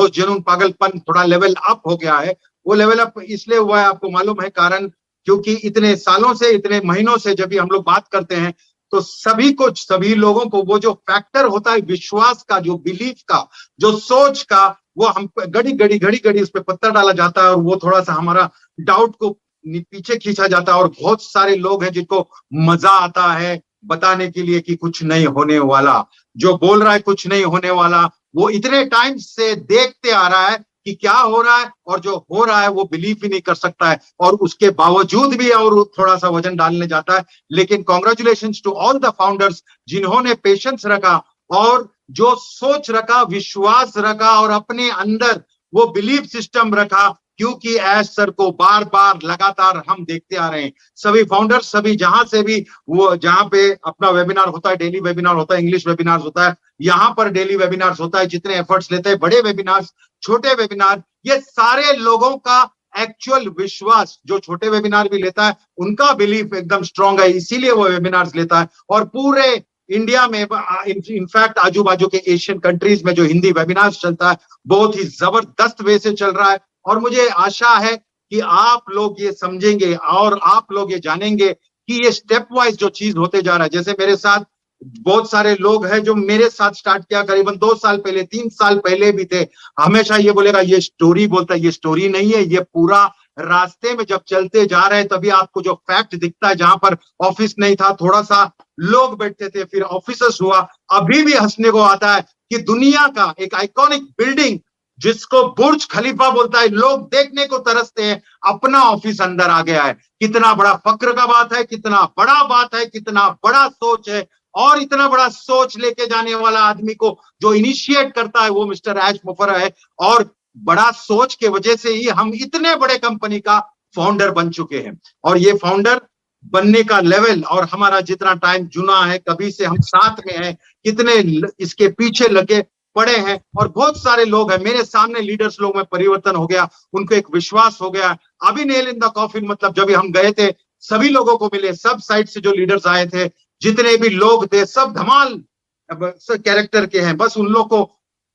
जो जुनून पागलपन थोड़ा लेवल अप हो गया है। वो लेवल अप इसलिए हुआ है, आपको मालूम है कारण, क्योंकि इतने सालों से, इतने महीनों से जब भी हम लोग बात करते हैं तो सभी लोगों को वो जो फैक्टर होता है विश्वास का, जो बिलीफ का, जो सोच का, वो हम घड़ी उस पर पत्थर डाला जाता है और वो थोड़ा सा हमारा डाउट को पीछे खींचा जाता है। और बहुत सारे लोग हैं जिनको मजा आता है बताने के लिए कि कुछ नहीं होने वाला, जो बोल रहा है कुछ नहीं होने वाला, वो इतने टाइम से देखते आ रहा है कि क्या हो रहा है, और जो हो रहा है वो बिलीव ही नहीं कर सकता है, और उसके बावजूद भी और थोड़ा सा वजन डालने जाता है। लेकिन congratulation to all the founders जिन्होंने पेशेंस रखा और जो सोच रखा, विश्वास रखा और अपने अंदर वो बिलीफ सिस्टम रखा, क्योंकि ऐश सर को बार बार लगातार हम देखते आ रहे हैं। सभी फाउंडर्स, सभी जहां से भी, वो जहां पे अपना वेबिनार होता है, डेली वेबिनार होता है, इंग्लिश वेबिनार होता है, यहाँ पर डेली वेबिनार होता है, जितने एफर्ट्स लेते हैं, बड़े वेबिनार, छोटे वेबिनार, ये सारे लोगों का एक्चुअल विश्वास, जो छोटे वेबिनार भी लेता है उनका बिलीफ एकदम स्ट्रांग है, इसीलिए वो वेबिनार्स लेता है। और पूरे इंडिया में, इनफैक्ट आजू बाजू के एशियन कंट्रीज में जो हिंदी वेबिनार्स चलता है, बहुत ही जबरदस्त वे से चल रहा है। और मुझे आशा है कि आप लोग ये समझेंगे और आप लोग ये जानेंगे कि ये स्टेप वाइज जो चीज होते जा रहा है। जैसे मेरे साथ बहुत सारे लोग हैं जो मेरे साथ स्टार्ट किया करीबन 2 साल पहले, 3 साल पहले भी थे, हमेशा ये बोलेगा ये स्टोरी, बोलता है ये स्टोरी नहीं है, ये पूरा रास्ते में जब चलते जा रहे हैं तभी आपको जो फैक्ट दिखता है। जहां पर ऑफिस नहीं था, थोड़ा सा लोग बैठते थे, फिर ऑफिसर्स हुआ, अभी भी हंसने को आता है कि दुनिया का एक आइकॉनिक बिल्डिंग जिसको बुर्ज खलीफा बोलता है, लोग देखने को तरसते हैं, अपना ऑफिस अंदर आ गया है। कितना बड़ा फक्र का बात है, कितना बड़ा बात है, कितना बड़ा सोच है। और इतना बड़ा सोच लेके जाने वाला आदमी को जो इनिशिएट करता है वो मिस्टर ऐश मुफर्रह है। और बड़ा सोच के वजह से ही हम इतने बड़े कंपनी का फाउंडर बन चुके हैं। और ये फाउंडर बनने का लेवल और हमारा जितना टाइम जुना है, कभी से हम साथ में हैं, कितने इसके पीछे लगे पड़े हैं, और बहुत सारे लोग हैं मेरे सामने, लीडर्स लोग में परिवर्तन हो गया, उनको एक विश्वास हो गया। अभी नेल इन द कॉफिन, मतलब जब हम गए थे सभी लोगों को मिले, सब साइड से जो लीडर्स आए थे, जितने भी लोग थे, सब धमाल कैरेक्टर के हैं, बस उन लोग को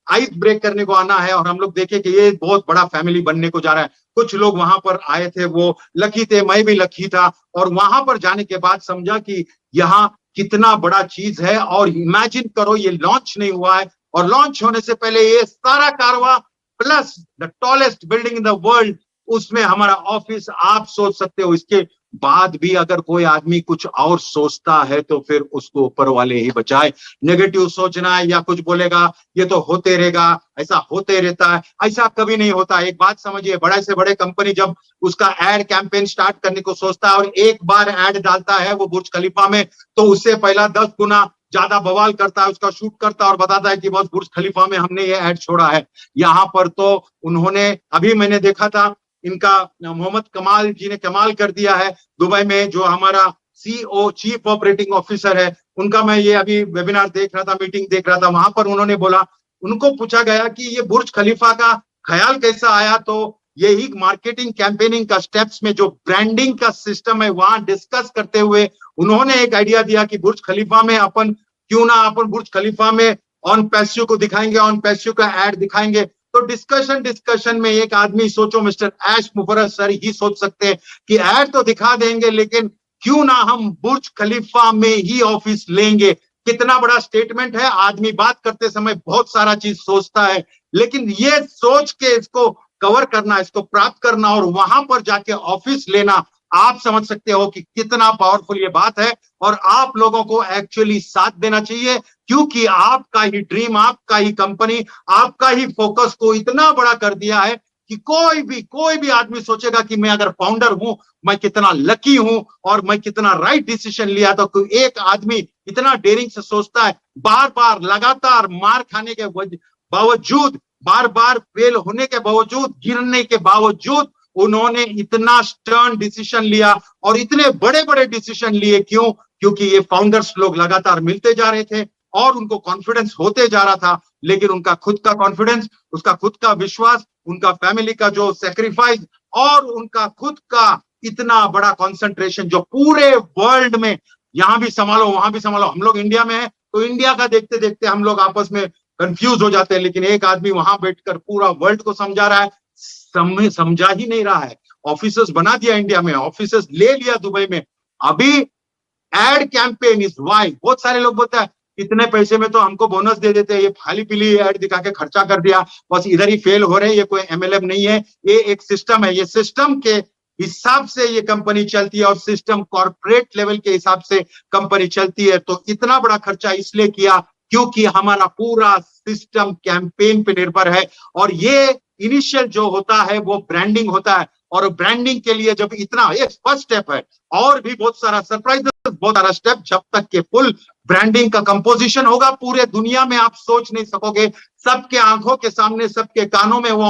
आइस ब्रेक करने को आना है। और हम लोग देखे कि ये बहुत बड़ा फैमिली बनने को जा रहा है। कुछ लोग वहां पर आए थे, वो लकी थे, मैं भी लकी था, और वहां पर जाने के बाद समझा कि यहाँ कितना बड़ा चीज है। और इमेजिन करो, ये लॉन्च नहीं हुआ है, और लॉन्च होने से पहले ये सारा कारवा plus the tallest building in the world, उसमें हमारा ऑफिस, आप सोच सकते हो। इसके बाद भी अगर कोई आदमी कुछ और सोचता है तो फिर उसको ऊपर वाले ही बचाए। नेगेटिव सोचना है या कुछ बोलेगा, ये तो होते रहेगा, ऐसा होते रहता है, ऐसा कभी नहीं होता। एक बात समझिए, बड़े से बड़े कंपनी जब उसका एड कैंपेन स्टार्ट करने को सोचता है और एक बार एड डालता है वो बुर्ज खलीफा में, तो उससे पहला 10 गुना ज्यादा बवाल करता है, उसका शूट करता है और बताता है कि बस बुर्ज खलीफा में हमने ये एड छोड़ा है। यहाँ पर तो उन्होंने, अभी मैंने देखा था, इनका मोहम्मद कमाल जी ने कमाल कर दिया है दुबई में, जो हमारा सीओ चीफ ऑपरेटिंग ऑफिसर है, उनका मैं ये अभी वेबिनार देख रहा था, मीटिंग देख रहा था, वहां पर उन्होंने बोला, उनको पूछा गया कि ये बुर्ज खलीफा का ख्याल कैसा आया, तो यही मार्केटिंग कैंपेनिंग का स्टेप्स में जो ब्रांडिंग का सिस्टम है वहां डिस्कस करते हुए उन्होंने एक आइडिया दिया कि बुर्ज खलीफा में अपन क्यों ना अपन बुर्ज खलीफा में ऑन पैसिव को दिखाएंगे, ऑन पैसिव का एड दिखाएंगे। तो डिस्कशन में एक आदमी, सोचो मिस्टर ऐश मुफर्रह सर ही सोच सकते हैं कि ऐड तो दिखा देंगे, लेकिन क्यों ना हम बुर्ज खलीफा में ही ऑफिस लेंगे। कितना बड़ा स्टेटमेंट है। आदमी बात करते समय बहुत सारा चीज सोचता है, लेकिन ये सोच के इसको कवर करना, इसको प्राप्त करना और वहां पर जाके ऑफिस लेना, आप समझ सकते हो कि कितना पावरफुल ये बात है। और आप लोगों को एक्चुअली साथ देना चाहिए, क्योंकि आपका ही ड्रीम, आपका ही कंपनी, आपका ही फोकस को इतना बड़ा कर दिया है कि कोई भी आदमी सोचेगा कि मैं अगर फाउंडर हूं, मैं कितना लकी हूं और मैं कितना राइट डिसीजन लिया। तो एक आदमी इतना डेयरिंग से सोचता है, बार बार लगातार मार खाने के बावजूद, बार बार फेल होने के बावजूद, गिरने के बावजूद उन्होंने इतना स्टर्न डिसीजन लिया और इतने बड़े बड़े डिसीजन लिए। क्यों? क्योंकि ये फाउंडर्स लोग लगातार मिलते जा रहे थे और उनको कॉन्फिडेंस होते जा रहा था, लेकिन उनका खुद का कॉन्फिडेंस, उसका खुद का विश्वास, उनका फैमिली का जो सेक्रीफाइस और उनका खुद का इतना बड़ा कंसंट्रेशन, जो पूरे वर्ल्ड में यहां भी संभालो वहां भी संभालो। हम लोग इंडिया में हैं तो इंडिया का देखते देखते हम लोग आपस में कंफ्यूज हो जाते हैं, लेकिन एक आदमी वहां बैठकर पूरा वर्ल्ड को समझा रहा है, समझा ही नहीं रहा है। ऑफिसर्स बना दिया इंडिया में, ऑफिसर्स ले लिया दुबई में। अभी एड कैंपेन इज वाई, बहुत सारे लोग बोलते हैं इतने पैसे में तो हमको बोनस दे देते हैं, ये खाली पीली एड दिखा के खर्चा कर दिया, बस इधर ही फेल हो रहे हैं, ये कोई एमएलएम नहीं है, ये एक सिस्टम है, ये सिस्टम के हिसाब से ये कंपनी चलती है और सिस्टम कॉर्पोरेट लेवल के हिसाब से कंपनी चलती है। तो इतना बड़ा खर्चा इसलिए किया क्योंकि हमारा पूरा सिस्टम कैंपेन पे निर्भर है, और ये इनिशियल जो होता है वो ब्रांडिंग होता है, और ब्रांडिंग के लिए जब इतना, ये फर्स्ट स्टेप है, और भी बहुत सारा सरप्राइजेस, बहुत सारा स्टेप, जब तक के फुल ब्रांडिंग का कंपोजिशन होगा पूरे दुनिया में आप सोच नहीं सकोगे। सबके आंखों के सामने, सबके कानों में वो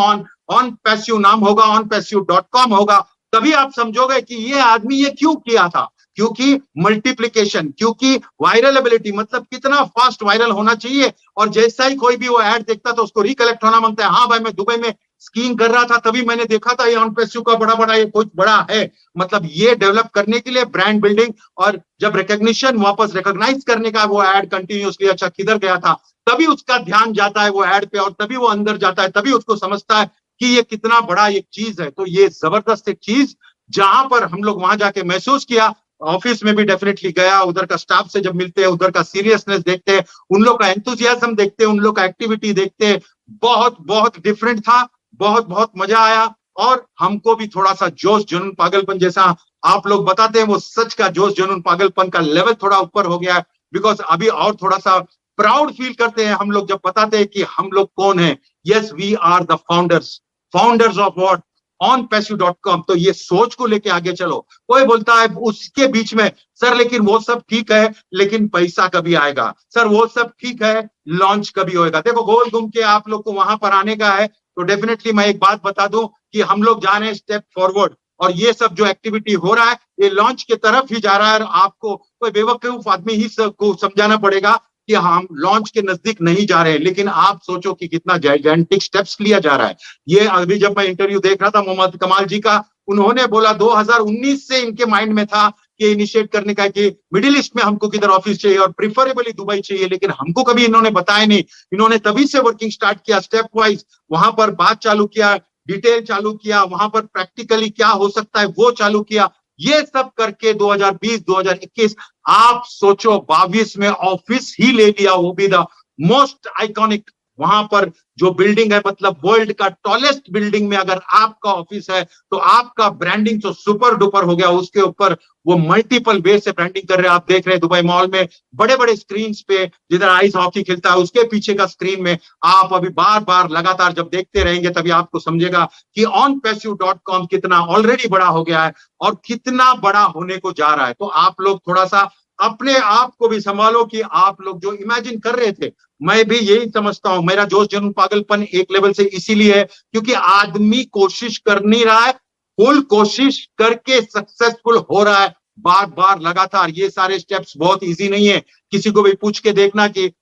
ऑन पैसिव नाम होगा, onpassive.com होगा, तभी आप समझोगे कि ये आदमी ये क्यों किया था। क्योंकि मल्टीप्लिकेशन, क्योंकि वायरलेबिलिटी, मतलब कितना फास्ट वायरल होना चाहिए, और जैसा ही कोई भी वो ऐड देखता तो उसको रिकलेक्ट होना मांगता है। हाँ भाई, मैं दुबई में स्कीइंग कर रहा था तभी मैंने देखा था ये ऑनपैसिव का बड़ा ये कुछ बड़ा है। मतलब ये डेवलप करने के लिए ब्रांड बिल्डिंग, और जब रिकॉग्निशन, वापस रिकॉग्नाइज करने का वो ऐड कंटिन्यूअसली, अच्छा किधर गया था, तभी उसका ध्यान जाता है वो ऐड पे, और तभी वो अंदर जाता है, तभी उसको समझता है कि ये कितना बड़ा एक चीज है। तो ये जबरदस्त एक चीज, जहां पर हम लोग वहां जाके महसूस किया, ऑफिस में भी डेफिनेटली गया, उधर का स्टाफ से जब मिलते हैं, उधर का सीरियसनेस देखते हैं, उन लोग का एंथुजियाज्म देखते हैं, उन लोग का एक्टिविटी देखते हैं, बहुत बहुत डिफरेंट था, बहुत बहुत मजा आया। और हमको भी थोड़ा सा जोश जुनून पागलपन, जैसा आप लोग बताते हैं, वो सच का जोश जुनून पागलपन का लेवल थोड़ा ऊपर हो गया है, बिकॉज अभी और थोड़ा सा प्राउड फील करते हैं हम लोग जब बताते हैं कि हम लोग कौन है। Yes, we are the founders of what, onpassive.com। तो ये सोच को लेके आगे चलो। कोई बोलता है उसके बीच में, सर लेकिन वो सब ठीक है, लेकिन पैसा कभी आएगा, सर वो सब ठीक है, लॉन्च कभी होएगा। देखो, गोल घूम के आप लोग को वहां पर आने का है, तो डेफिनेटली मैं एक बात बता दूं कि हम लोग जा रहे हैं स्टेप फॉरवर्ड, और ये सब जो एक्टिविटी हो रहा है ये लॉन्च की तरफ ही जा रहा है। और आपको कोई बेवकूफ आदमी ही को समझाना पड़ेगा कि हम लॉन्च के नजदीक नहीं जा रहे हैं, लेकिन आप सोचो कि कितना जायंटिक स्टेप्स लिया जा रहा है। ये अभी जब मैं इंटरव्यू देख रहा था मोहम्मद कमाल जी का, उन्होंने बोला 2019 से इनके माइंड में था कि इनिशिएट करने का कि मिडिल ईस्ट में हमको किधर ऑफिस चाहिए, और प्रिफरेबली दुबई चाहिए, लेकिन हमको कभी इन्होंने बताया नहीं। इन्होंने तभी से वर्किंग स्टार्ट किया, स्टेप वाइज वहां पर बात चालू किया, डिटेल चालू किया, वहां पर प्रैक्टिकली क्या हो सकता है वो चालू किया। ये सब करके 2020 2021 आप सोचो 22 में ऑफिस ही ले लिया, वो भी द मोस्ट आइकॉनिक, वहां पर जो बिल्डिंग है, मतलब वर्ल्ड का टॉलेस्ट बिल्डिंग में अगर आपका ऑफिस है तो आपका ब्रांडिंग तो सुपर डुपर हो गया। उसके ऊपर वो मल्टीपल वे से ब्रांडिंग कर रहे हैं। आप देख रहे हैं दुबई मॉल में बड़े बड़े स्क्रीन पे, जिधर आइस हॉकी खेलता है उसके पीछे का स्क्रीन में आप अभी बार बार लगातार जब देखते रहेंगे तभी आपको समझेगा कि onpassive.com कितना ऑलरेडी बड़ा हो गया है और कितना बड़ा होने को जा रहा है। तो आप लोग थोड़ा सा अपने आप को भी संभालो कि आप लोग जो इमेजिन कर रहे थे, मैं भी यही समझता हूं, मेरा जोश जुनून पागलपन एक लेवल से इसीलिए है क्योंकि आदमी कोशिश कर नहीं रहा है, फुल कोशिश करके सक्सेसफुल हो रहा है बार बार लगातार। ये सारे स्टेप्स बहुत इजी नहीं है। किसी को भी पूछ के देखना कि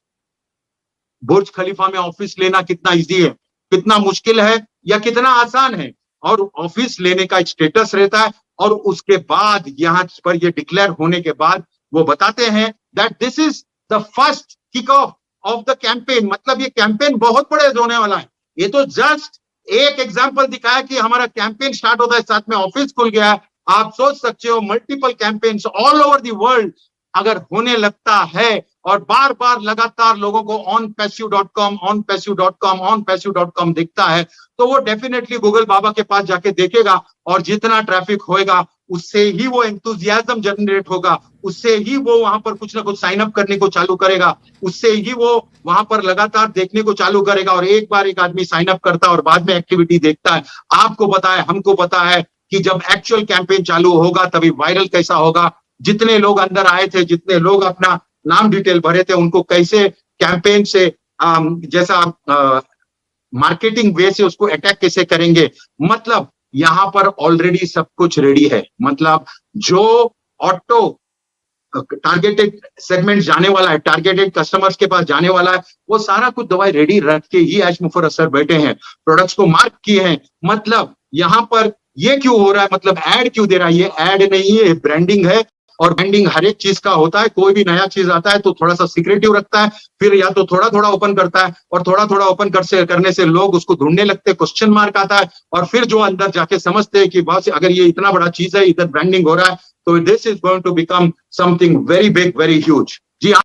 बुर्ज खलीफा में ऑफिस लेना कितना इजी है, कितना मुश्किल है या कितना आसान है। और ऑफिस लेने का स्टेटस रहता है और उसके बाद यहाँ पर ये डिक्लेयर होने के बाद वो बताते हैं that this is the first kick off the campaign. मतलब ये कैंपेन बहुत बड़े होने वाला है। ये तो जस्ट एक एग्जांपल दिखाया कि हमारा कैंपेन स्टार्ट होता है, साथ में ऑफिस खुल गया है। आप सोच सकते हो multiple campaigns all over the world अगर होने लगता है और बार बार लगातार लोगों को onpassive.com दिखता है तो वो डेफिनेटली गूगल बाबा के पास जाके देखेगा और जितना ट्रैफिक होएगा उससे ही वो एंथुजियाज्म जनरेट होगा, उससे ही वो वहां पर कुछ ना कुछ साइन अप करने को चालू करेगा, उससे ही वो वहां पर लगातार देखने को चालू करेगा। और एक बार एक आदमी साइन अप करता है और बाद में एक्टिविटी देखता है, आपको पता है, हमको पता है कि जब एक्चुअल कैंपेन चालू होगा तभी वायरल कैसा होगा। जितने लोग अंदर आए थे, जितने लोग अपना नाम डिटेल भरे थे, उनको कैसे कैंपेन से जैसा मार्केटिंग वे से उसको अटैक कैसे करेंगे। मतलब यहां पर ऑलरेडी सब कुछ रेडी है। मतलब जो ऑटो टारगेटेड सेगमेंट जाने वाला है, टारगेटेड कस्टमर्स के पास जाने वाला है, वो सारा कुछ दवाई रेडी रख के ही आज मुफर्रत सर बैठे हैं, प्रोडक्ट्स को मार्क किए हैं। मतलब यहां पर ये क्यों हो रहा है, मतलब ऐड क्यों दे रहा है, ये ऐड नहीं है, ब्रांडिंग है। और ब्रांडिंग हर एक चीज का होता है, कोई भी नया चीज आता है तो थोड़ा सा सीक्रेटिव रखता है, फिर या तो थोड़ा थोड़ा ओपन करता है, और थोड़ा थोड़ा ओपन करने से लोग उसको ढूंढने लगते, क्वेश्चन मार्क आता है, और फिर जो अंदर जाके समझते हैं कि बस अगर ये इतना बड़ा चीज है, इधर ब्रांडिंग हो रहा है, तो this is going to become something very big, very huge. जी हाँ।